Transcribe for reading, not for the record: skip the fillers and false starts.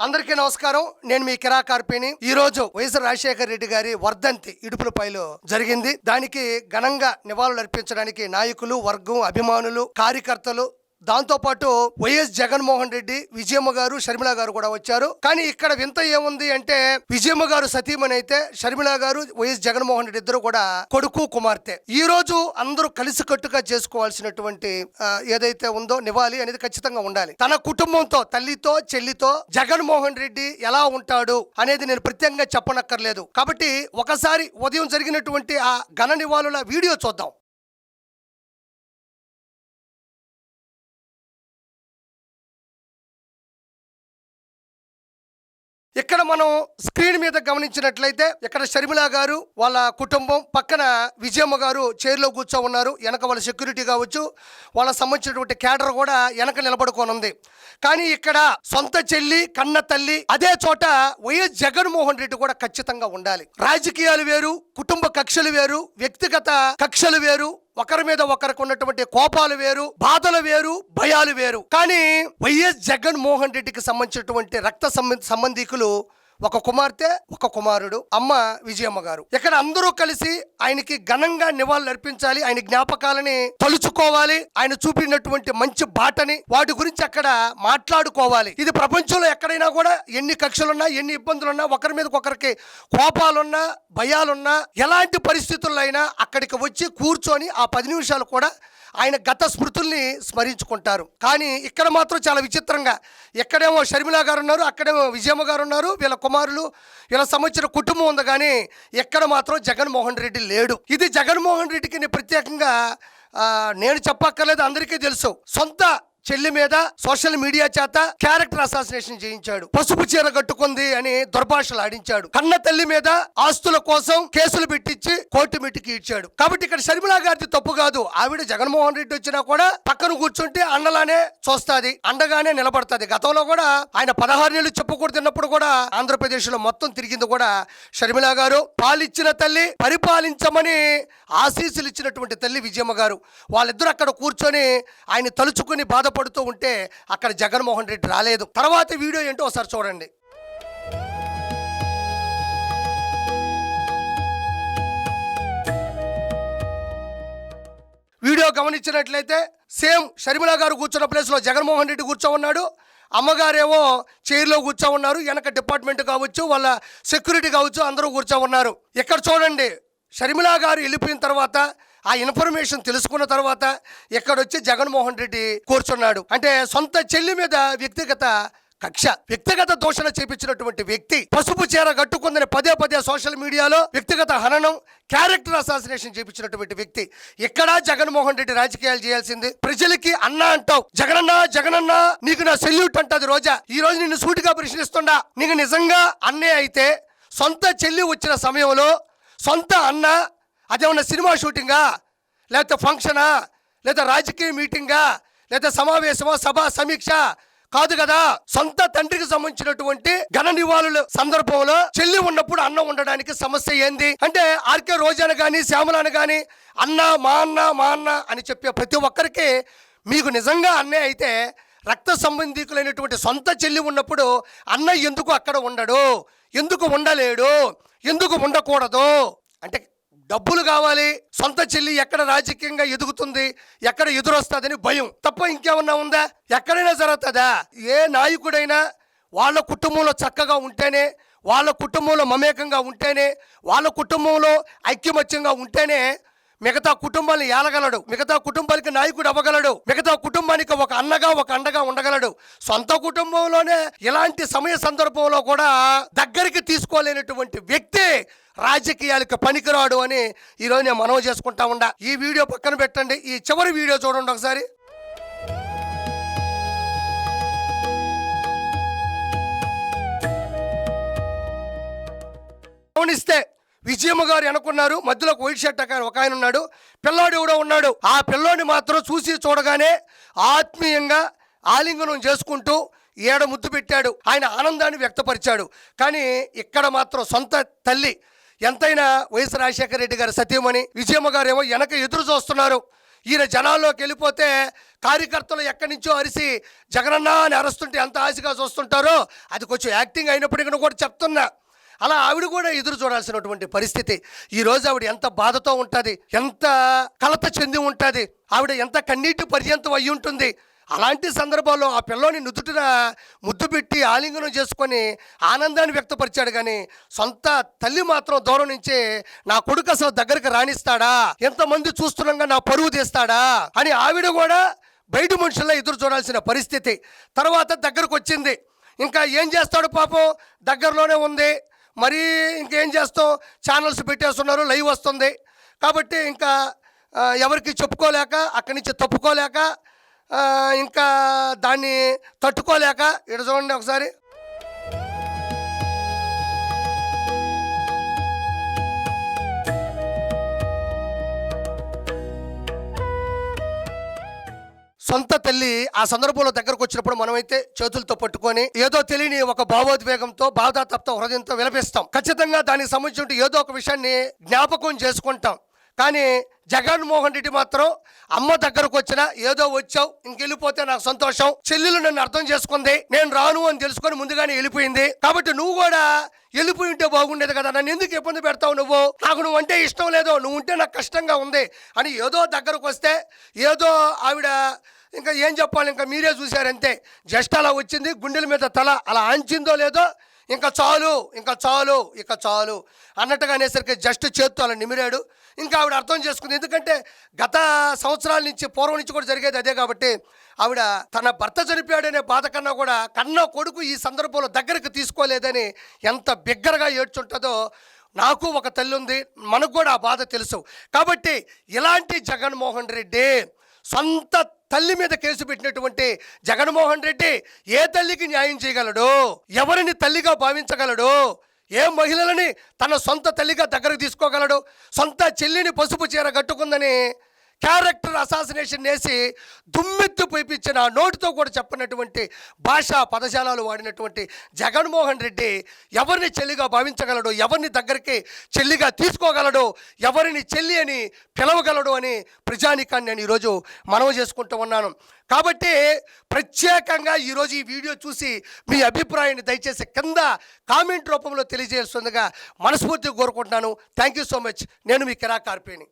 అందరికీ నమస్కారం. నేను మీ కిరా కార్పేని. ఈ రోజు వైఎస్ రాజశేఖర రెడ్డి గారి వర్ధంతి ఇడుపులపైలో జరిగింది. దానికి ఘనంగా నివాళులు అర్పించడానికి నాయకులు, వర్గం, అభిమానులు, కార్యకర్తలు, దాంతో పాటు వైఎస్ జగన్మోహన్ రెడ్డి, విజయమ్మ గారు, షర్మిల గారు కూడా వచ్చారు. కానీ ఇక్కడ వింత ఏముంది అంటే విజయమ్మ గారు సతీమణి అయితే షర్మిల గారు, వైఎస్ జగన్మోహన్ రెడ్డి ఇద్దరు కూడా కొడుకు, కుమార్తె. ఈ రోజు అందరూ కలిసికట్టుగా చేసుకోవాల్సినటువంటి ఏదైతే ఉందో నివాళి అనేది ఖచ్చితంగా ఉండాలి. తన కుటుంబంతో, తల్లితో, చెల్లితో జగన్మోహన్ రెడ్డి ఎలా ఉంటాడు అనేది నేను ప్రత్యేకంగా చెప్పనక్కర్లేదు. కాబట్టి ఒకసారి ఉదయం జరిగినటువంటి ఆ ఘన నివాళుల వీడియో చూద్దాం. ఇక్కడ మనం స్క్రీన్ మీద గమనించినట్లయితే ఇక్కడ షర్మిల గారు, వాళ్ళ కుటుంబం, పక్కన విజయమ్మ గారు చైర్లో కూర్చో ఉన్నారు. వెనక వాళ్ళ సెక్యూరిటీ కావచ్చు, వాళ్ళకి సంబంధించినటువంటి క్యాడర్ కూడా వెనక నిలబడుకోనుంది. కానీ ఇక్కడ సొంత చెల్లి, కన్న తల్లి, అదే చోట వైఎస్ జగన్మోహన్ రెడ్డి కూడా ఖచ్చితంగా ఉండాలి. రాజకీయాలు వేరు, కుటుంబ కక్షలు వేరు, వ్యక్తిగత కక్షలు వేరు, ఒకరి మీద ఒకరికి ఉన్నటువంటి కోపాలు వేరు, బాధలు వేరు, భయాలు వేరు. కానీ వైఎస్ జగన్మోహన్ రెడ్డికి సంబంధించినటువంటి రక్త సంబంధికులు ఒక కుమార్తె, ఒక కుమారుడు, అమ్మ విజయమ్మ గారు. ఇక్కడ అందరూ కలిసి ఆయనకి ఘనంగా నివాళులు అర్పించాలి. ఆయన జ్ఞాపకాలని తలుచుకోవాలి. ఆయన చూపినటువంటి మంచి బాటని, వాటి గురించి అక్కడ మాట్లాడుకోవాలి. ఇది ప్రపంచంలో ఎక్కడైనా కూడా ఎన్ని కక్షలున్నా, ఎన్ని ఇబ్బందులున్నా, ఒకరి మీద ఒకరికి కోపాలున్నా, భయాలున్నా, ఎలాంటి పరిస్థితుల్లో అయినా అక్కడికి వచ్చి కూర్చొని ఆ 10 నిమిషాలు కూడా ఆయన గత స్మృతుల్ని స్మరించుకుంటారు. కానీ ఇక్కడ మాత్రం చాలా విచిత్రంగా, ఎక్కడేమో షర్మిల గారు ఉన్నారు, అక్కడేమో విజయమ్మ గారు ఉన్నారు, వీళ్ళ కుమారులు, వీళ్ళ సంబంధించిన కుటుంబం ఉంది. కానీ ఎక్కడ మాత్రం జగన్మోహన్ రెడ్డి లేడు. ఇది జగన్మోహన్ రెడ్డికి ప్రత్యేకంగా నేను చెప్పక్కర్లేదు, అందరికీ తెలుసు. సొంత చెల్లి మీద సోషల్ మీడియా చేత క్యారెక్టర్ అసాసినేషన్ చేయించాడు. పసుపు చీర కట్టుకుంది అని దుర్భాషలు ఆడించాడు. కన్న తల్లి మీద ఆస్తుల కోసం కేసులు పెట్టించి కోర్టు మెట్టికి ఇచ్చాడు. కాబట్టి ఇక్కడ షర్మిల గారిది తప్పు కాదు. ఆవిడ జగన్మోహన్ రెడ్డి వచ్చినా కూడా పక్కన కూర్చుంటే అన్నలానే చూస్తుంది, అండగానే నిలబడుతుంది. గతంలో కూడా ఆయన 16 నెలలు చెప్పుకూడదున్నప్పుడు కూడా ఆంధ్రప్రదేశ్ లో మొత్తం తిరిగింది కూడా షర్మిల గారు. పాలిచ్చిన తల్లి, పరిపాలించమని ఆశీస్సులు ఇచ్చినటువంటి తల్లి విజయమ్మ గారు. వాళ్ళిద్దరూ అక్కడ కూర్చొని ఆయన తలుచుకుని బాధపడుతూ ఉంటే అక్కడ జగన్మోహన్ రెడ్డి రాలేదు. తర్వాత వీడియో ఏంటో ఒకసారి చూడండి. వీడియో గమనించినట్లయితే సేమ్ షర్మిల గారు కూర్చున్న ప్లేస్లో జగన్మోహన్ రెడ్డి కూర్చో ఉన్నాడు. అమ్మగారేమో చైర్లో కూర్చో ఉన్నారు. వెనక డిపార్ట్మెంట్ కావచ్చు, వాళ్ళ సెక్యూరిటీ కావచ్చు, అందరూ కూర్చో ఉన్నారు. ఇక్కడ చూడండి, షర్మిల గారు వెళ్ళిపోయిన తర్వాత ఆ ఇన్ఫర్మేషన్ తెలుసుకున్న తర్వాత ఎక్కడొచ్చి జగన్మోహన్ రెడ్డి కూర్చున్నాడు. అంటే సొంత చెల్లి మీద వ్యక్తిగత కక్ష, వ్యక్తిగత దూషణ చేపించినటువంటి వ్యక్తి, పసుపు చీర కట్టుకుందని పదే సోషల్ మీడియాలో వ్యక్తిగత హననం, క్యారెక్టర్ అసాసినేషన్ చేపించినటువంటి వ్యక్తి. ఇక్కడ జగన్మోహన్ రెడ్డి రాజకీయాలు చేయాల్సింది. ప్రజలకి అన్న అంటావు, జగనన్న నీకు నా సెల్యూట్ అంటది రోజా. ఈ రోజు నిన్ను సూటిగా ప్రశ్నిస్తుండా, నీకు నిజంగా అన్నే అయితే సొంత చెల్లి వచ్చిన సమయంలో సొంత అన్న అదేమన్నా సినిమా షూటింగా, లేకపోతే ఫంక్షనా, లేదా రాజకీయ మీటింగా, లేదా సమావేశమా, సభ సమీక్ష కాదు కదా. సొంత తండ్రికి సంబంధించినటువంటి ఘన నివాళుల సందర్భంలో చెల్లి ఉన్నప్పుడు అన్న ఉండడానికి సమస్య ఏంది అంటే, ఆర్కే రోజాను కానీ, శ్యామలాను కానీ అన్న మా అన్న అని చెప్పే ప్రతి ఒక్కరికి మీకు నిజంగా అన్నే అయితే రక్త సంబంధికులైనటువంటి సొంత చెల్లి ఉన్నప్పుడు అన్న ఎందుకు అక్కడ ఉండడు, ఎందుకు ఉండలేడు, ఎందుకు ఉండకూడదు అంటే డబ్బులు కావాలి. సొంత చెల్లి ఎక్కడ రాజకీయంగా ఎదుగుతుంది, ఎక్కడ ఎదురొస్తుందని భయం తప్ప ఇంకేమన్నా ఉందా? ఎక్కడైనా జరుగుతుందా? ఏ నాయకుడైనా వాళ్ళ కుటుంబంలో చక్కగా ఉంటేనే, వాళ్ళ కుటుంబంలో మమేకంగా ఉంటేనే, వాళ్ళ కుటుంబంలో ఐక్యమత్యంగా ఉంటేనే మిగతా కుటుంబాన్ని ఏలగలడు, మిగతా కుటుంబానికి నాయకుడు అవ్వగలడు, మిగతా కుటుంబానికి ఒక అన్నగా, ఒక అండగా ఉండగలడు. సొంత కుటుంబంలోనే ఇలాంటి సమయ సందర్భంలో కూడా దగ్గరికి తీసుకోలేనటువంటి వ్యక్తి రాజకీయాలకు పనికిరాడు అని ఈరోజు నేను మనవి చేసుకుంటా ఉండా. ఈ వీడియో పక్కన పెట్టండి, ఈ చివరి వీడియో చూడండి ఒకసారి. గమనిస్తే విజయమ్మ గారు అనుకున్నారు, మధ్యలో వైట్ షర్ట్ ఒక ఆయన ఉన్నాడు, పిల్లాడు కూడా ఉన్నాడు. ఆ పిల్లోని మాత్రం చూసి చూడగానే ఆత్మీయంగా ఆలింగనం చేసుకుంటూ ఏడ ముద్దు పెట్టాడు, ఆయన ఆనందాన్ని వ్యక్తపరిచాడు. కానీ ఇక్కడ మాత్రం సొంత తల్లి, ఎంతైనా వైఎస్ రాజశేఖర రెడ్డి గారి సతీమణి విజయమ్మ గారు ఏమో వెనక ఎదురు చూస్తున్నారు. ఈయన జనాల్లోకి వెళ్ళిపోతే కార్యకర్తలు ఎక్కడి నుంచో అరిసి జగనన్న అని అరుస్తుంటే ఎంత ఆశగా చూస్తుంటారో అది కొంచెం యాక్టింగ్ అయినప్పటికీ కూడా చెప్తున్నా. అలా ఆవిడ కూడా ఎదురు చూడాల్సినటువంటి పరిస్థితి. ఈరోజు ఆవిడ ఎంత బాధతో ఉంటుంది, ఎంత కలత చెంది ఉంటుంది, ఆవిడ ఎంత కన్నీటి పర్యంతం అయ్యి ఉంటుంది. అలాంటి సందర్భాల్లో ఆ పిల్లోని నుదుటిన ముద్దు పెట్టి ఆలింగనం చేసుకొని ఆనందాన్ని వ్యక్తపరిచాడు. కానీ సొంత తల్లి మాత్రం దూరం నుంచి నా కొడుకు అసలు దగ్గరికి రాణిస్తాడా, ఎంతమంది చూస్తున్నాగా నా పరువు తీస్తాడా అని ఆవిడ కూడా బయట మనుషుల్లో ఎదురు చూడాల్సిన పరిస్థితి. తర్వాత దగ్గరకు వచ్చింది. ఇంకా ఏం చేస్తాడు పాపం, దగ్గరలోనే ఉంది. మరి ఇంకేం చేస్తాం, ఛానల్స్ పెట్టేస్తున్నారు, లైవ్ వస్తుంది కాబట్టి ఇంకా ఎవరికి చెప్పుకోలేక అక్కడి నుంచి తప్పుకోలేక ఇంకా దాన్ని తట్టుకోలేక ఇక్కడ చూడండి ఒకసారి. సొంత తల్లి ఆ సందర్భంలో దగ్గరకు వచ్చినప్పుడు మనమైతే చేతులతో పట్టుకొని ఏదో తెలియని ఒక భావోద్వేగంతో బాధాతప్త హృదయంతో విలపిస్తాం. ఖచ్చితంగా దానికి సంబంధించిన ఏదో ఒక విషయాన్ని జ్ఞాపకం చేసుకుంటాం. కానీ జగన్మోహన్ రెడ్డి మాత్రం అమ్మ దగ్గరకు వచ్చినా ఏదో వచ్చావు ఇంకెళ్ళిపోతే నాకు సంతోషం, చెల్లెలు నన్ను అర్థం చేసుకుంది, నేను రాను అని తెలుసుకొని ముందుగానే వెళ్ళిపోయింది, కాబట్టి నువ్వు కూడా వెళ్ళిపోయి ఉంటే బాగుండేది కదా, నన్ను ఎందుకు ఇబ్బంది పెడతావు, నాకు నువ్వు అంటే ఇష్టం లేదు, నువ్వు ఉంటే నాకు కష్టంగా ఉంది అని ఏదో దగ్గరకు వస్తే ఏదో ఆవిడ ఇంకా ఏం చెప్పాలి, ఇంకా మీరే చూశారంతే. జస్ట్ అలా వచ్చింది, గుండెల మీద తల అలా ఆంచిందో లేదో ఇంకా చాలు ఇంకా చాలు ఇక చాలు అన్నట్టుగా అనేసరికి జస్ట్ చేత్తో అలా నిమిరాడు. ఇంకా ఆవిడ అర్థం చేసుకుంది. ఎందుకంటే గత సంవత్సరాల నుంచి పూర్వం నుంచి కూడా జరిగేది అదే కాబట్టి ఆవిడ తన భర్త చనిపోయాడనే బాధ కన్నా కూడా కన్న కొడుకు ఈ సందర్భంలో దగ్గరకు తీసుకోలేదని ఎంత బిగ్గరగా ఏడ్చుంటుందో. నాకు ఒక తల్లి ఉంది, మనకు కూడా ఆ బాధ తెలుసు. కాబట్టి ఇలాంటి జగన్మోహన్ రెడ్డి సొంత తల్లి మీద కేసు పెట్టినటువంటి జగన్మోహన్ రెడ్డి ఏ తల్లికి న్యాయం చేయగలడు, ఎవరిని తల్లిగా భావించగలడు, ఏ మహిళలని తన సొంత తల్లిగా దగ్గరకు తీసుకోగలడు, సొంత చెల్లిని పసుపు చీర కట్టుకుందని క్యారెక్టర్ అసాసినేషన్ వేసి దుమ్మెత్తు పైపించిన నోటితో కూడా చెప్పినటువంటి భాషా పదజాలాలు వాడినటువంటి జగన్మోహన్ రెడ్డి ఎవరిని చెల్లిగా భావించగలడు, ఎవరిని దగ్గరికి చెల్లిగా తీసుకోగలడు, ఎవరిని చెల్లి అని పిలవగలడు అని ప్రజానికాన్ని నేను ఈరోజు మనవి చేసుకుంటూ ఉన్నాను. కాబట్టి ప్రత్యేకంగా ఈరోజు ఈ వీడియో చూసి మీ అభిప్రాయాన్ని దయచేసి కింద కామెంట్ రూపంలో తెలియజేస్తుందిగా మనస్ఫూర్తిగా కోరుకుంటున్నాను. Thank you so much. నేను మీ కిరా కార్పేని.